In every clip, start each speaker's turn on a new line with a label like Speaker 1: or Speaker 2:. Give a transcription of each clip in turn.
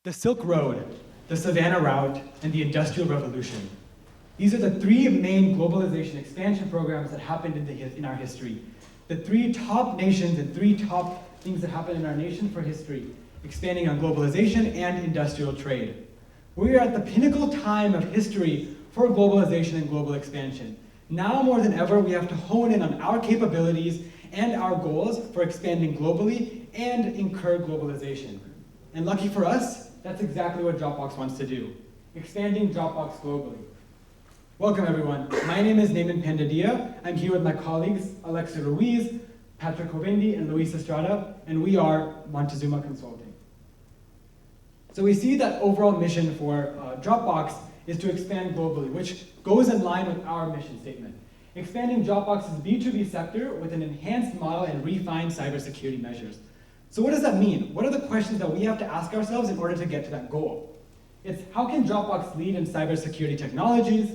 Speaker 1: The Silk Road, the Savannah Route, and the Industrial Revolution. These are the three main globalization expansion programs that happened in our history. The three top nations and three top things that happened in our nation for history, expanding on globalization and industrial trade. We are at the pinnacle time of history for globalization and global expansion. Now more than ever, we have to hone in on our capabilities and our goals for expanding globally and incur globalization. And lucky for us, that's exactly what Dropbox wants to do, expanding Dropbox globally. Welcome everyone. My name is Naaman Pandadia. I'm here with my colleagues, Alexa Ruiz, Patrick Hovindi, and Luis Estrada, and we are MONTEZUMA Consulting. So we see that overall mission for Dropbox is to expand globally, which goes in line with our mission statement. Expanding Dropbox's B2B sector with an enhanced model and refined cybersecurity measures. So what does that mean? What are the questions that we have to ask ourselves in order to get to that goal? It's how can Dropbox lead in cybersecurity technologies,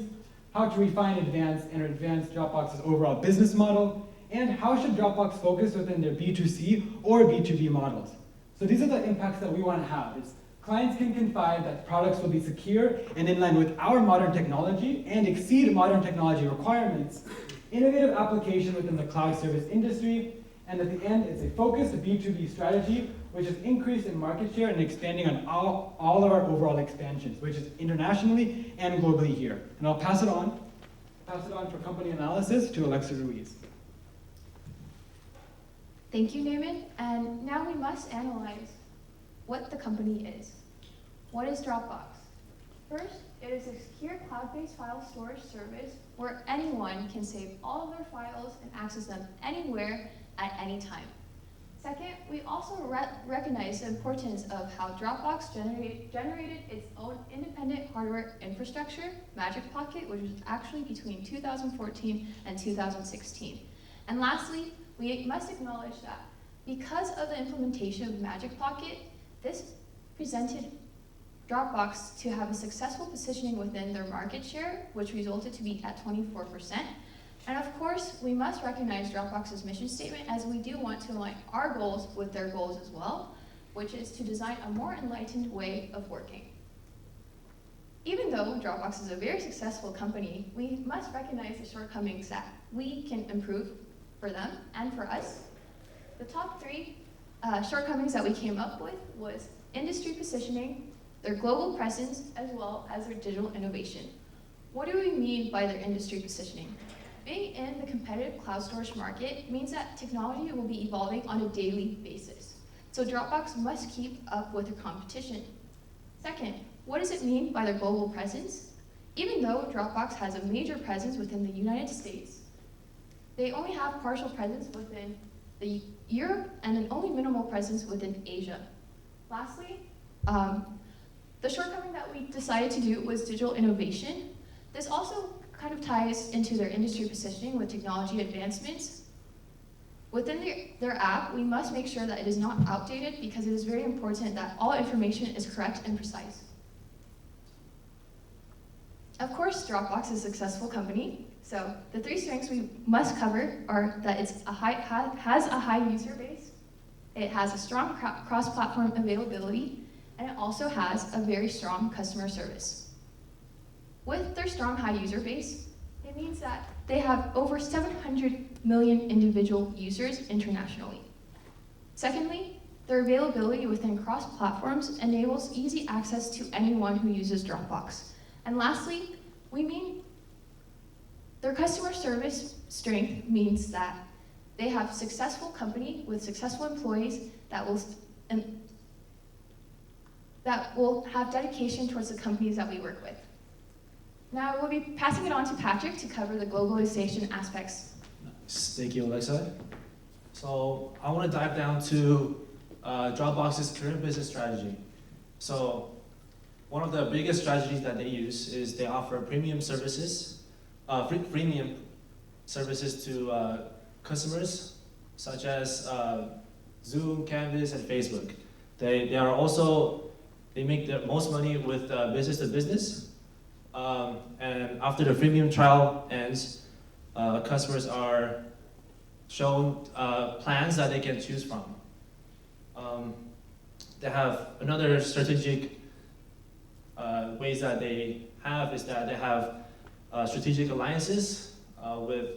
Speaker 1: how to refine and advance Dropbox's overall business model, and how should Dropbox focus within their B2C or B2B models? So these are the impacts that we want to have. It's clients can confide that products will be secure and in line with our modern technology and exceed modern technology requirements, innovative application within the cloud service industry, and at the end, it's a focused B2B strategy, which is increased in market share and expanding on all of our overall expansions, which is internationally and globally here. And I'll pass it on for company analysis to Alexa Ruiz.
Speaker 2: Thank you, Naaman. And now we must analyze what the company is. What is Dropbox? First, it is a secure cloud-based file storage service where anyone can save all of their files and access them anywhere at any time. Second, we also recognize the importance of how Dropbox generated its own independent hardware infrastructure, Magic Pocket, which was actually between 2014 and 2016. And lastly, we must acknowledge that because of the implementation of Magic Pocket, this presented Dropbox to have a successful positioning within their market share, which resulted to be at 24%. And of course, we must recognize Dropbox's mission statement as we do want to align our goals with their goals as well, which is to design a more enlightened way of working. Even though Dropbox is a very successful company, we must recognize the shortcomings that we can improve for them and for us. The top three shortcomings that we came up with was industry positioning, their global presence, as well as their digital innovation. What do we mean by their industry positioning? Being in the competitive cloud storage market means that technology will be evolving on a daily basis. So Dropbox must keep up with the competition. Second, what does it mean by their global presence? Even though Dropbox has a major presence within the United States, they only have partial presence within Europe and an only minimal presence within Asia. Lastly, the shortcoming that we decided to do was digital innovation. This also kind of ties into their industry positioning with technology advancements. Within their app, we must make sure that it is not outdated because it is very important that all information is correct and precise. Of course, Dropbox is a successful company, so the three strengths we must cover are that it has a high user base, it has a strong cross-platform availability, and it also has a very strong customer service. With their strong high user base, it means that they have over 700 million individual users internationally. Secondly, their availability within cross-platforms enables easy access to anyone who uses Dropbox. And lastly, we mean their customer service strength means that they have a successful company with successful employees that will have dedication towards the companies that we work with. Now we'll be passing it on to Patrick to cover the globalization aspects.
Speaker 3: Nice. Thank you, Alexa. So I want to dive down to Dropbox's current business strategy. So one of the biggest strategies that they use is they offer premium services, freemium services to customers, such as Zoom, Canvas, and Facebook. They make the most money with business to business. And after the freemium trial ends, customers are shown plans that they can choose from. they have another strategic ways that they have is that they have strategic alliances with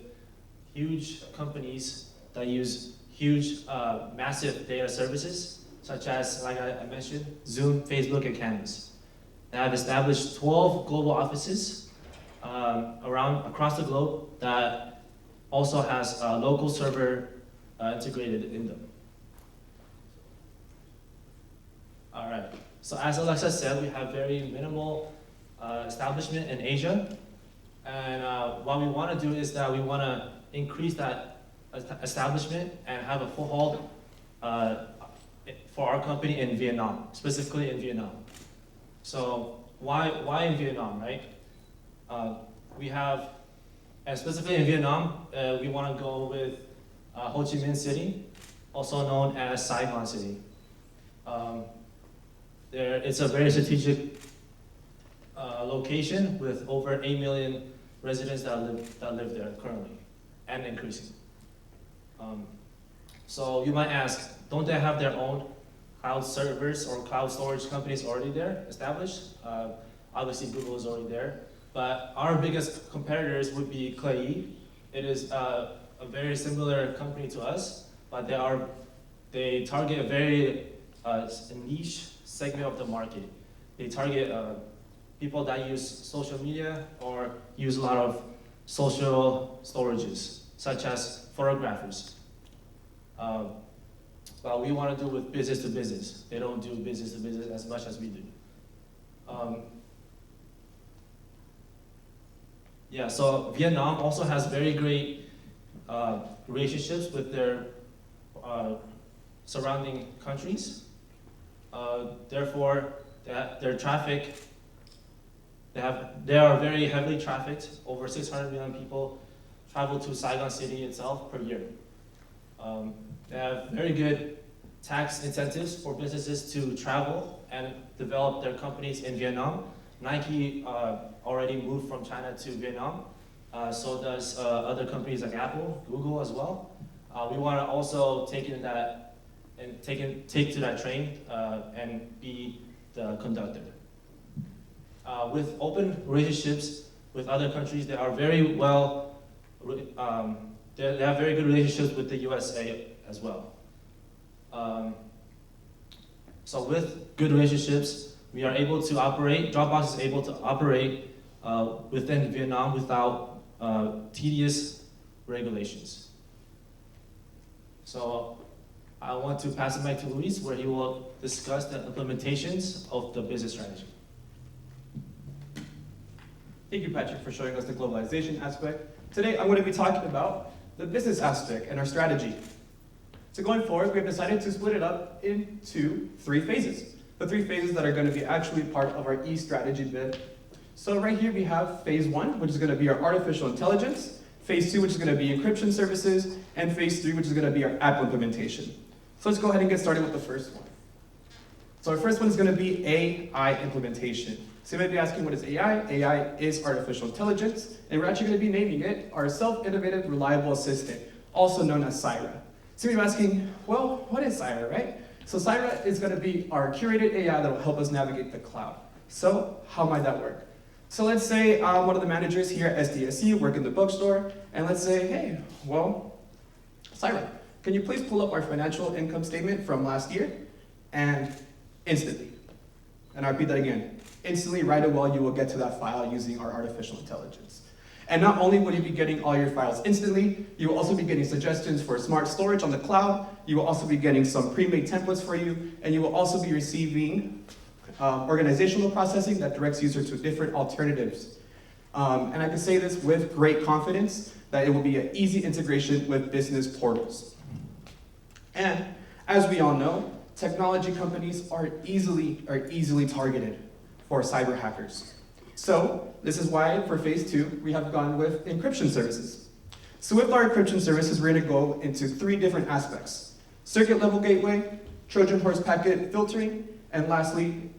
Speaker 3: huge companies that use huge, massive data services, such as, like I mentioned, Zoom, Facebook, and Canvas. They have established 12 global offices across the globe that also has a local server integrated in them. All right, so as Alexa said, we have very minimal establishment in Asia. And what we want to do is that we want to increase that establishment and have a foothold for our company in Vietnam, specifically in Vietnam. So why in Vietnam, right? We have, and specifically in Vietnam, we want to go with Ho Chi Minh City, also known as Saigon City. It's a very strategic location with over 8 million residents that live there currently, and increasing. So you might ask, don't they have their own cloud servers or cloud storage companies already there, established? Obviously Google is already there, but our biggest competitors would be Clay. It is a very similar company to us, but they target a very niche segment of the market. They target people that use social media or use a lot of social storages, such as photographers. But we want to do with business to business. They don't do business to business as much as we do. Yeah, so Vietnam also has very great relationships with their surrounding countries. Therefore, their traffic, they are very heavily trafficked. Over 600 million people travel to Saigon City itself per year. They have very good tax incentives for businesses to travel and develop their companies in Vietnam. Nike already moved from China to Vietnam. So does other companies like Apple, Google as well. We want to also take to that train and be the conductor. With open relationships with other countries, they are very well. They have very good relationships with the USA as well. So with good relationships, we are able to operate. Dropbox is able to operate within Vietnam without tedious regulations. So I want to pass the mic to Luis, where he will discuss the implementations of the business strategy.
Speaker 4: Thank you, Patrick, for showing us the globalization aspect. Today, I'm going to be talking about the business aspect and our strategy. So going forward, we have decided to split it up into 3 phases. The 3 phases that are going to be actually part of our E-strategy bit. So right here we have phase 1, which is going to be our artificial intelligence, phase 2, which is going to be encryption services, and phase 3, which is going to be our app implementation. So let's go ahead and get started with the first one. So our first one is going to be AI implementation. So you might be asking, what is AI? AI is artificial intelligence, and we're actually going to be naming it our self-innovative reliable assistant, also known as Syra. So you're asking, well, what is Syra, right? So Syra is going to be our curated AI that will help us navigate the cloud. So how might that work? So let's say one of the managers here at SDSU work in the bookstore, and let's say, hey, well, Syra, can you please pull up our financial income statement from last year? And instantly, and I repeat that again, instantly, right away, you will get to that file using our artificial intelligence. And not only will you be getting all your files instantly, you will also be getting suggestions for smart storage on the cloud, you will also be getting some pre-made templates for you, and you will also be receiving organizational processing that directs users to different alternatives. And I can say this with great confidence, that it will be an easy integration with business portals. And as we all know, technology companies are easily targeted for cyber hackers. So this is why for phase 2, we have gone with encryption services. So with our encryption services, we're going to go into 3 different aspects: circuit level gateway, Trojan horse packet filtering, and lastly,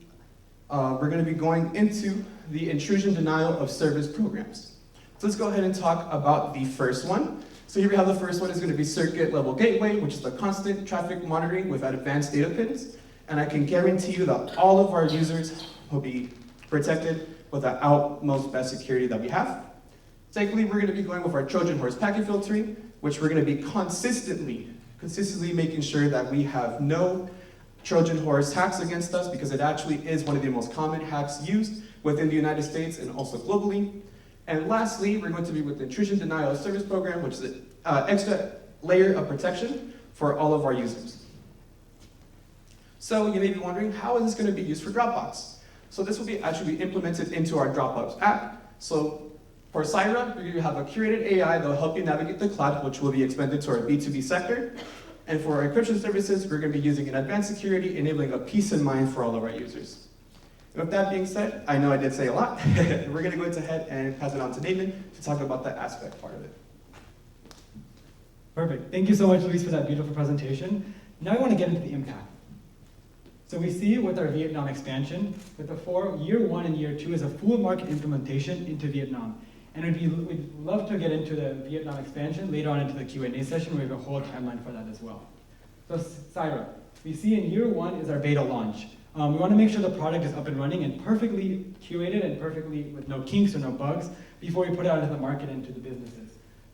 Speaker 4: we're going to be going into the intrusion denial of service programs. So let's go ahead and talk about the first one. So here we have the first one is going to be circuit level gateway, which is the constant traffic monitoring with advanced data pins. and I can guarantee you that all of our users will be protected with the utmost best security that we have. Secondly, we're going to be going with our Trojan horse packet filtering, which we're going to be consistently making sure that we have no Trojan horse hacks against us, because it actually is one of the most common hacks used within the United States and also globally. And lastly, we're going to be with the intrusion denial of service program, which is an extra layer of protection for all of our users. So you may be wondering, how is this going to be used for Dropbox? So this will be actually implemented into our Dropbox app. So for Syra, we're going to have a curated AI that will help you navigate the cloud, which will be expanded to our B2B sector. And for our encryption services, we're going to be using an advanced security, enabling a peace of mind for all of our users. And with that being said, I know I did say a lot. We're going to go ahead and pass it on to Nathan to talk about the aspect part of it.
Speaker 1: Perfect. Thank you so much, Luis, for that beautiful presentation. Now I want to get into the impact. So we see with our Vietnam expansion, with the year 1 and year 2 is a full market implementation into Vietnam. And we'd love to get into the Vietnam expansion later on into the Q&A session. We have a whole timeline for that as well. So Syra, we see in year 1 is our beta launch. We want to make sure the product is up and running and perfectly curated and perfectly with no kinks or no bugs before we put it out into the market and to the businesses.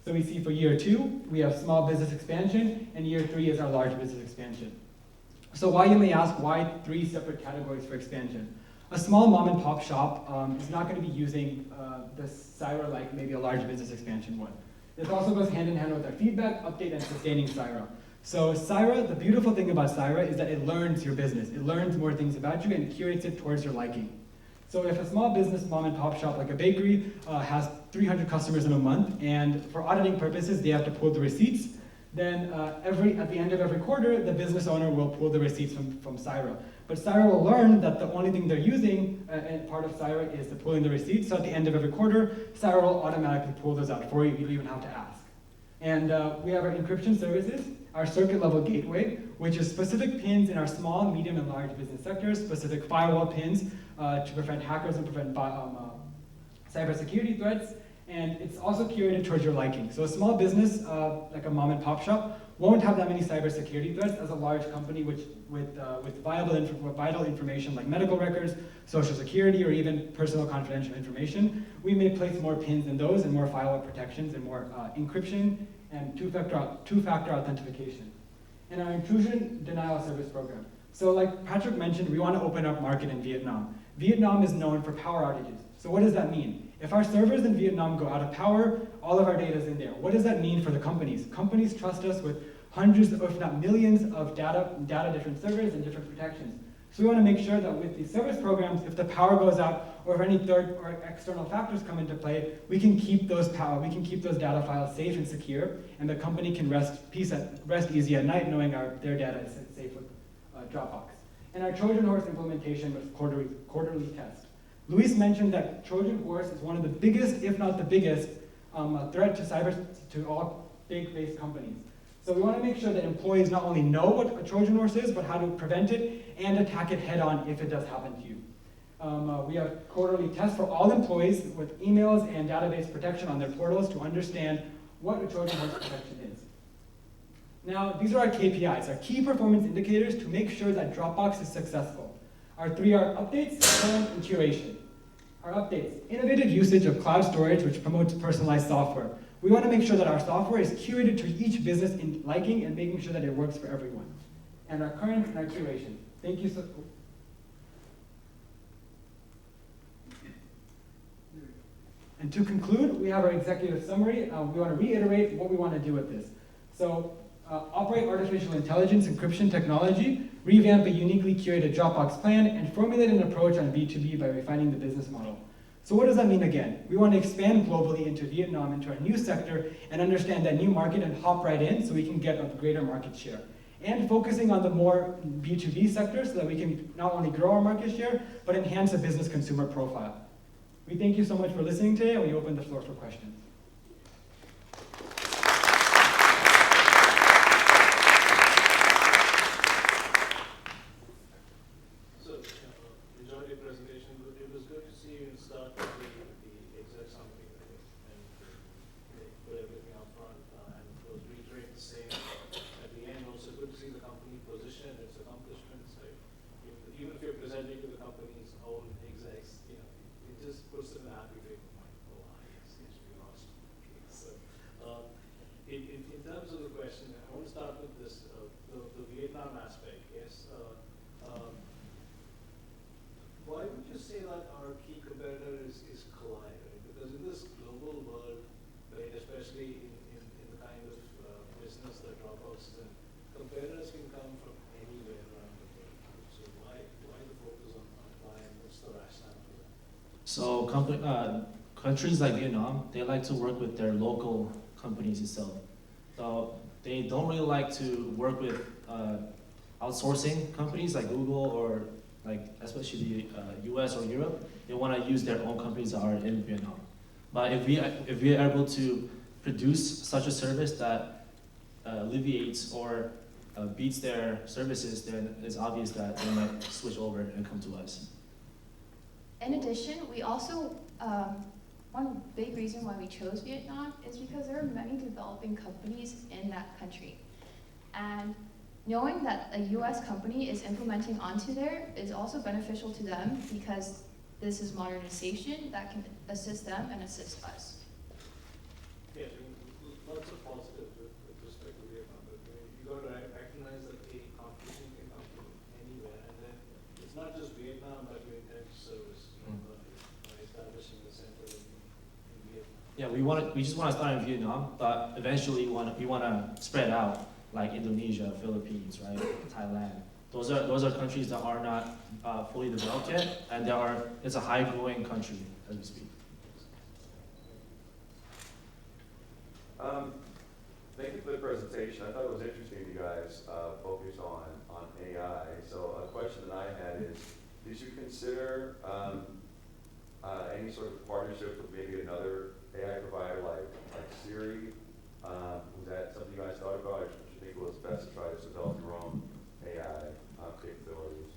Speaker 1: So we see for year 2, we have small business expansion, and year 3 is our large business expansion. So why, you may ask, why 3 separate categories for expansion? A small mom and pop shop is not going to be using the Syra like maybe a large business expansion would. This also goes hand in hand with our feedback, update, and sustaining Syra. So Syra, the beautiful thing about Syra is that it learns your business. It learns more things about you and curates it towards your liking. So if a small business mom and pop shop like a bakery has 300 customers in a month, and for auditing purposes they have to pull the receipts, then at the end of every quarter, the business owner will pull the receipts from Syra. But Syra will learn that the only thing they're using, and part of Syra, is the pulling the receipts. So at the end of every quarter, Syra will automatically pull those out for you. You don't even have to ask. And we have our encryption services, our circuit level gateway, which is specific pins in our small, medium, and large business sectors, specific firewall pins to prevent hackers and prevent cybersecurity threats. And it's also curated towards your liking. So a small business, like a mom and pop shop, won't have that many cybersecurity threats as a large company with vital information like medical records, social security, or even personal confidential information. We may place more pins in those and more firewall protections and more encryption and two-factor authentication. And our intrusion denial service program. So like Patrick mentioned, we want to open up market in Vietnam. Vietnam is known for power outages. So what does that mean? If our servers in Vietnam go out of power, all of our data is in there. What does that mean for the companies? Companies trust us with hundreds, if not millions, of data different servers and different protections. So we want to make sure that with these service programs, if the power goes out or if any third or external factors come into play, we can keep those data files safe and secure, and the company can rest easy at night knowing their data is safe with Dropbox. And our Trojan horse implementation was quarterly test. Luis mentioned that Trojan horse is one of the biggest, if not the biggest, threat to all big-based companies. So we want to make sure that employees not only know what a Trojan horse is, but how to prevent it and attack it head-on if it does happen to you. We have quarterly tests for all employees with emails and database protection on their portals to understand what a Trojan horse protection is. Now, these are our KPIs, our key performance indicators to make sure that Dropbox is successful. Our 3 are updates, current, and curation. Our updates, innovative usage of cloud storage, which promotes personalized software. We want to make sure that our software is curated to each business in liking and making sure that it works for everyone. And our current and our curation. Thank you so much. And to conclude, we have our executive summary. We want to reiterate what we want to do with this. So, operate artificial intelligence encryption technology, revamp a uniquely curated Dropbox plan, and formulate an approach on B2B by refining the business model. So what does that mean again? We want to expand globally into Vietnam, into our new sector, and understand that new market and hop right in so we can get a greater market share. And focusing on the more B2B sector so that we can not only grow our market share, but enhance the business consumer profile. We thank you so much for listening today, and we open the floor for questions.
Speaker 3: So countries like Vietnam, they like to work with their local companies itself. So they don't really like to work with outsourcing companies like Google or like especially US or Europe. They want to use their own companies that are in Vietnam. But if we are able to produce such a service that alleviates or beats their services, then it's obvious that they might switch over and come to us.
Speaker 2: In addition, we also, one big reason why we chose Vietnam is because there are many developing companies in that country. And knowing that a US company is implementing onto there is also beneficial to them because this is modernization that can assist them and assist us.
Speaker 5: Yeah, I mean, lots of positives with respect to Vietnam, but you got to recognize that a competition can come from anywhere, and then it's not just Vietnam, but your internet service, by establishing the center in Vietnam.
Speaker 3: Yeah, we just want to start in Vietnam, but eventually we want to spread out like Indonesia, Philippines, right, Thailand. Those are countries that are not fully developed yet, and it's a high-growing country as we speak.
Speaker 6: Thank you for the presentation. I thought it was interesting you guys focused on AI. So a question that I had is, did you consider any sort of partnership with maybe another AI provider like Siri? Was that something you guys thought about, or did you think it was best to try to develop your own AI capabilities?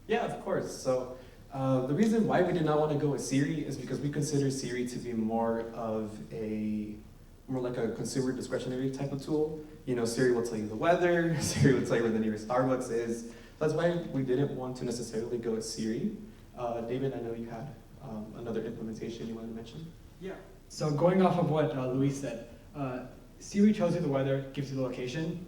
Speaker 4: Yeah, of course. So the reason why we did not want to go with Siri is because we consider Siri to be more like a consumer discretionary type of tool. You know, Siri will tell you the weather, Siri will tell you where the nearest Starbucks is. That's why we didn't want to necessarily go with Siri. David, I know you had another implementation you wanted to mention.
Speaker 1: Yeah. So going off of what Luis said, Siri tells you the weather, gives you the location.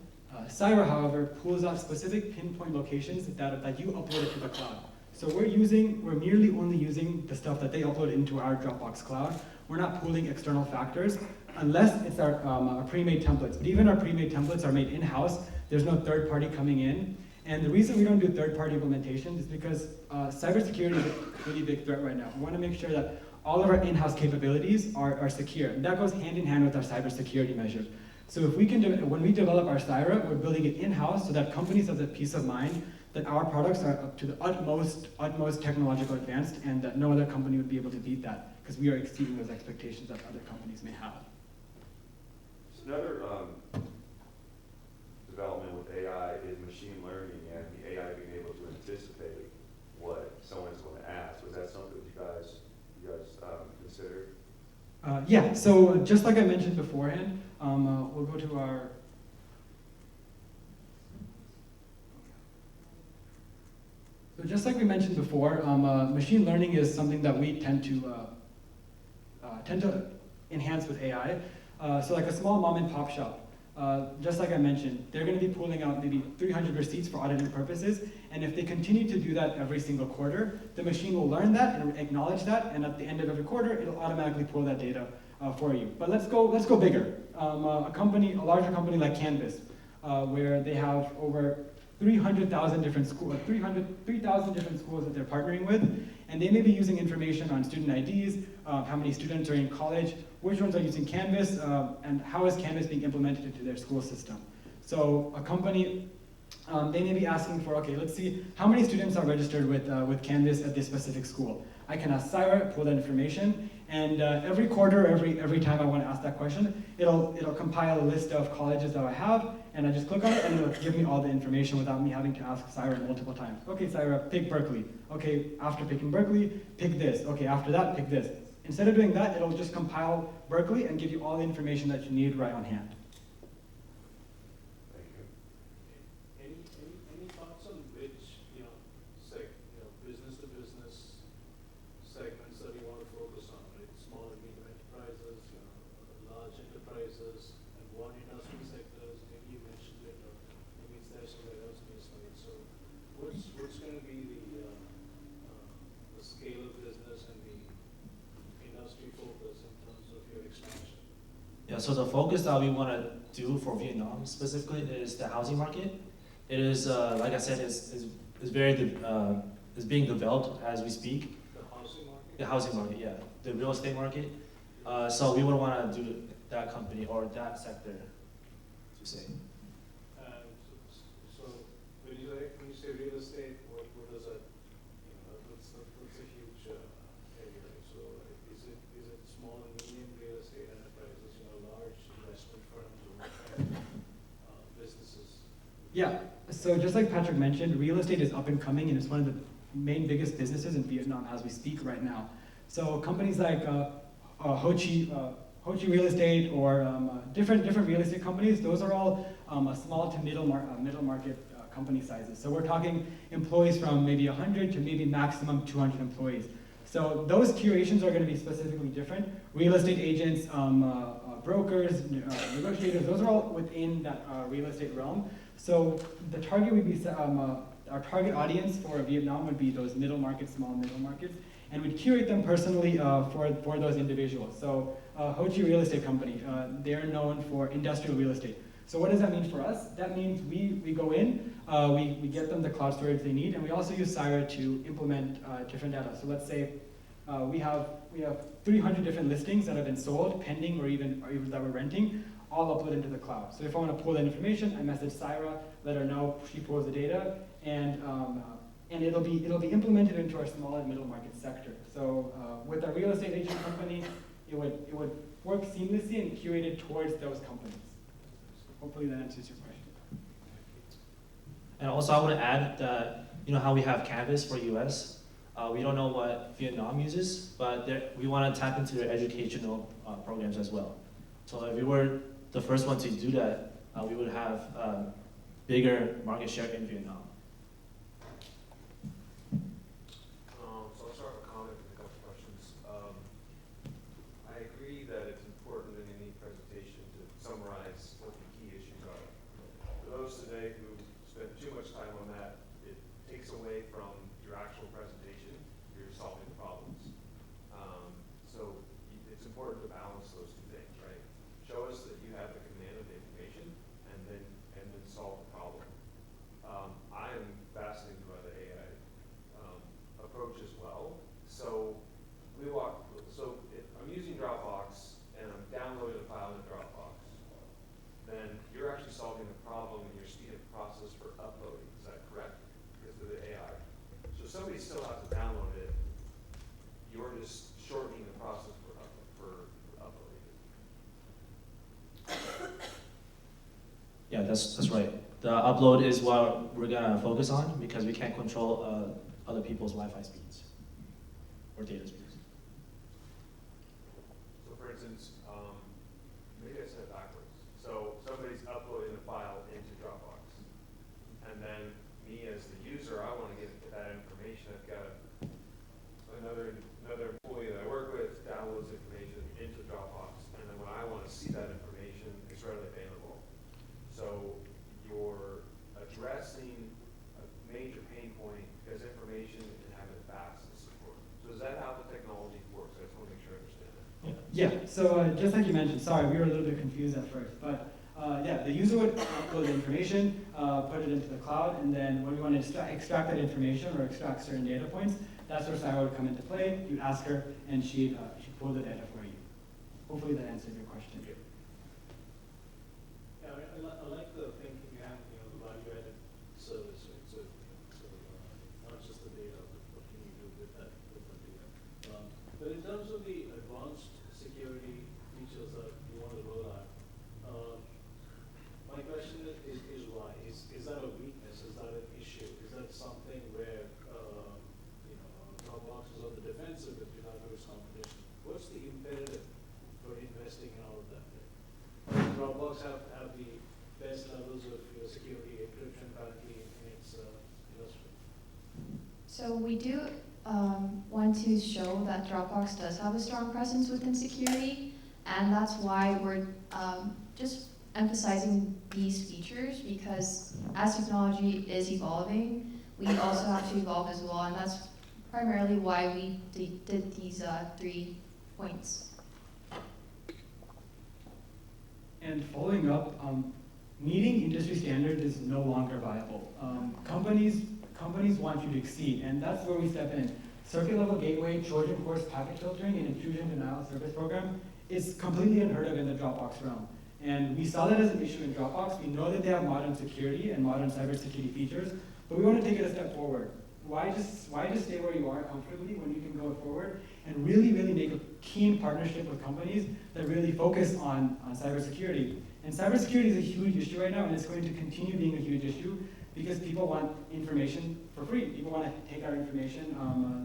Speaker 1: Syra, however, pulls out specific pinpoint locations that you uploaded to the cloud. So we're merely only using the stuff that they upload into our Dropbox cloud. We're not pulling external factors unless it's our pre-made templates. But even our pre-made templates are made in-house. There's no third party coming in. And the reason we don't do third-party implementations is because cybersecurity is a really big threat right now. We want to make sure that all of our in-house capabilities are secure. And that goes hand in hand with our cybersecurity measures. So if we can when we develop our Syra, we're building it in-house so that companies have the peace of mind that our products are up to the utmost technological advanced, and that no other company would be able to beat that, because we are exceeding those expectations that other companies may have.
Speaker 6: So another development with AI is machine learning and the AI being able to anticipate what someone's going to ask. Was that something that you guys considered?
Speaker 1: Yeah, so just like I mentioned beforehand, we'll go to our... So just like we mentioned before, machine learning is something that we tend to enhance with AI. So like a small mom and pop shop, just like I mentioned, they're going to be pulling out maybe 300 receipts for auditing purposes, and if they continue to do that every single quarter, the machine will learn that and acknowledge that, and at the end of every quarter, it'll automatically pull that data for you. But let's go bigger. A larger company like Canvas, where they have over 3,000 different schools that they're partnering with, and they may be using information on student IDs, how many students are in college, which ones are using Canvas, and how is Canvas being implemented into their school system. So a company, they may be asking for, okay, let's see how many students are registered with Canvas at this specific school. I can ask Syra, pull that information, and every quarter, every time I want to ask that question, it'll compile a list of colleges that I have, and I just click on it, and it'll give me all the information without me having to ask Syra multiple times. Okay, Syra, pick Berkeley. Okay, after picking Berkeley, pick this. Okay, after that, pick this. Instead of doing that, it'll just compile Berkeley and give you all the information that you need right on hand.
Speaker 6: Thank you.
Speaker 5: Any thoughts on which business to business segments that you want to focus on, right? Small and medium enterprises, large enterprises, and one industry sectors. Maybe you mentioned it, or maybe it's there somewhere else in your slide. So, what's going to be the scale of business and the industry focus in terms of your expansion?
Speaker 3: Yeah, so the focus that we want to do for Vietnam specifically is the housing market. It is, like I said, is being developed as we speak.
Speaker 5: The housing market?
Speaker 3: The housing market, yeah, the real estate market. So we would want to do that company or that sector, to say.
Speaker 5: And so when you say real estate, what does that, that's a huge area. So is it small and medium real estate enterprises, large investment firms or what kind of businesses?
Speaker 1: Yeah, so just like Patrick mentioned, real estate is up and coming and it's one of the main biggest businesses in Vietnam as we speak right now. So companies like Ho Chi Real Estate or different real estate companies, those are all small to middle market company sizes. So we're talking employees from maybe 100 to maybe maximum 200 employees. So those curations are going to be specifically different. Real estate agents, brokers, negotiators, those are all within that real estate realm. So the target would be, our target audience for Vietnam would be those middle markets, small middle markets, and we'd curate them personally for those individuals. So Ho Chi Real Estate Company, they're known for industrial real estate. So what does that mean for us? That means we go in, we get them the cloud storage they need, and we also use Syra to implement different data. So let's say we have 300 different listings that have been sold, pending, or even that we're renting, all uploaded into the cloud. So if I want to pull that information, I message Syra, let her know, she pulls the data, and it'll be implemented into our small and middle market sector. So with our real estate agent company, it would work seamlessly and curated towards those companies. Hopefully that answers your question.
Speaker 3: And also I want to add that, how we have Canvas for US, we don't know what Vietnam uses, but we want to tap into their educational programs as well. So if we were the first one to do that, we would have bigger market share in Vietnam.
Speaker 6: So I'll start with a comment and a couple questions. I agree that it's important in any presentation to summarize what the key issues are. For those today who spend too much time on that, it takes away from your actual presentation. You're solving the problems. So it's important to balance those two things, right? Show us that you have the command of the information, and then solve the problem. I am fascinated by the AI approach as well. So if I'm using Dropbox and I'm downloading a file in Dropbox, then you're actually solving the problem and you're speeding the process for uploading. Is that correct? Because of the AI. So somebody still has to download it. You're just shortening the process for uploading it.
Speaker 3: Yeah, that's right. The upload is what we're gonna focus on because we can't control other people's Wi-Fi speeds or data speeds.
Speaker 6: So for instance, maybe I said it backwards. So somebody's uploading the file into Dropbox. And then me as the user, I want to get that information. I've got another employee that I work with downloads information into Dropbox. And then when I want to see that information, it's readily available. So you're addressing a major pain point because information and having it fast is important. So is that how the technology works? I just want to make sure I understand that.
Speaker 1: Yeah, so just like you mentioned, sorry, we were a little bit confused at first, but yeah, the user would upload the information, put it into the cloud, and then when we want to extract that information or extract certain data points, that's where Syra would come into play. You'd ask her, and she'd pull the data for you. Hopefully that answered your question.
Speaker 5: Yeah, I like the thinking behind, the value-added service, right? So not just the data, but what can you do with that data. But in terms of the advanced security features that you want to roll out, my question is why? Is that a weakness? Is that an issue? Is that something where Dropbox is on the defensive with its competition? What's the imperative for investing in all of that? Does Dropbox have the best levels of security encryption currently in its industry?
Speaker 2: So we do want to show that Dropbox does have a strong presence within security, and that's why we're just emphasizing these features, because as technology is evolving, we also have to evolve as well, and that's primarily why we did these 3 points.
Speaker 1: And following up, meeting industry standards is no longer viable. Companies want you to exceed, and that's where we step in. circuit level gateway, Trojan horse packet filtering, and intrusion denial service program is completely unheard of in the Dropbox realm. And we saw that as an issue in Dropbox. We know that they have modern security and modern cybersecurity features, but we want to take it a step forward. Why just stay where you are comfortably when you can go forward and really make a keen partnership with companies that really focus on cybersecurity? And cybersecurity is a huge issue right now, and it's going to continue being a huge issue because people want information for free. People want to take our information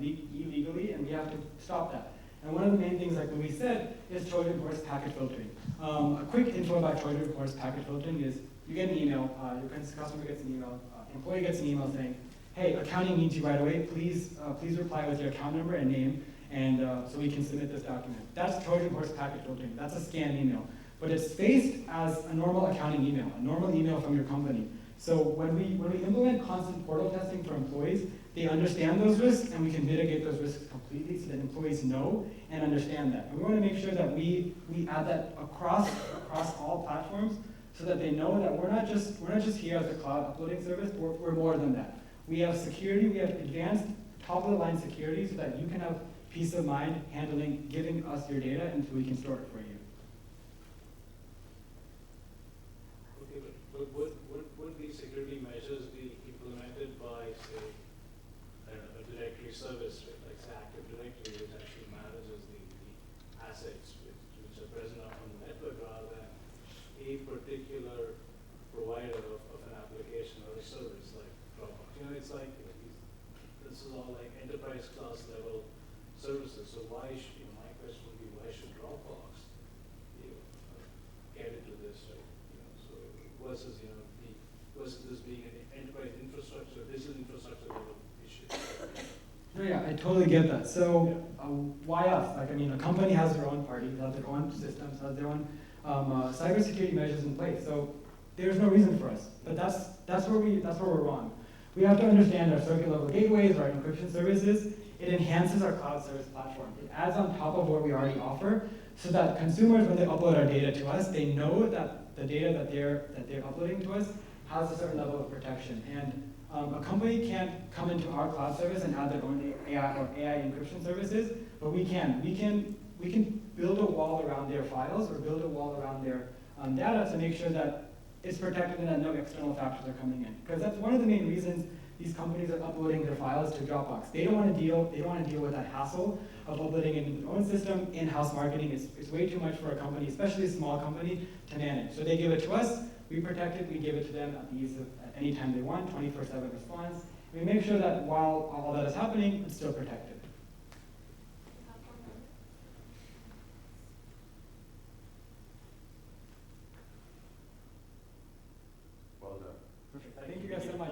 Speaker 1: illegally, and we have to stop that. And one of the main things, like we said, is Trojan horse packet filtering. A quick info about Trojan horse packet filtering is you get an email, your customer gets an email, employee gets an email saying, hey, accounting needs you right away. Please reply with your account number and name, and so we can submit this document. That's Trojan horse packet filtering. That's a scam email. But it's faced as a normal accounting email, a normal email from your company. So when we implement constant portal testing for employees, they understand those risks, and we can mitigate those risks completely so that employees know and understand that. And we want to make sure that we add that across all platforms so that they know that we're not just here as a cloud uploading service, we're more than that. We have security, we have advanced top-of-the-line security so that you can have peace of mind giving us your data until we can store it for you.
Speaker 5: Okay, but would these security measures be implemented by, say, I don't know, a directory service, right? Like say Active Directory, which actually manages the assets which are present on the network, rather than a particular provider of an application or a service like Dropbox? You know, it's like this is all like enterprise class level services. So why should, my question would be, why should Dropbox, get into this, right? So versus versus this being an enterprise infrastructure, digital infrastructure level issue.
Speaker 1: No, yeah, I totally get that. So why us? Like, I mean, a company has their own parties, has their own systems, has their own cybersecurity measures in place. So there's no reason for us. But that's where we're wrong. We have to understand our circuit level gateways, our encryption services. It enhances our cloud service platform. It adds on top of what we already offer, so that consumers, when they upload our data to us, they know that the data that they're uploading to us has a certain level of protection. And a company can't come into our cloud service and add their own AI encryption services, but we can. We can build a wall around their files or build a wall around their data to make sure that it's protected and that no external factors are coming in. Because that's one of the main reasons these companies are uploading their files to Dropbox. They don't want to deal with that hassle of uploading it into their own system. In-house marketing is way too much for a company, especially a small company, to manage. So they give it to us, we protect it, we give it to them at any time they want, 24/7 response. We make sure that while all that is happening, it's still protected.
Speaker 6: Well done.
Speaker 1: Perfect. Thank you guys so much.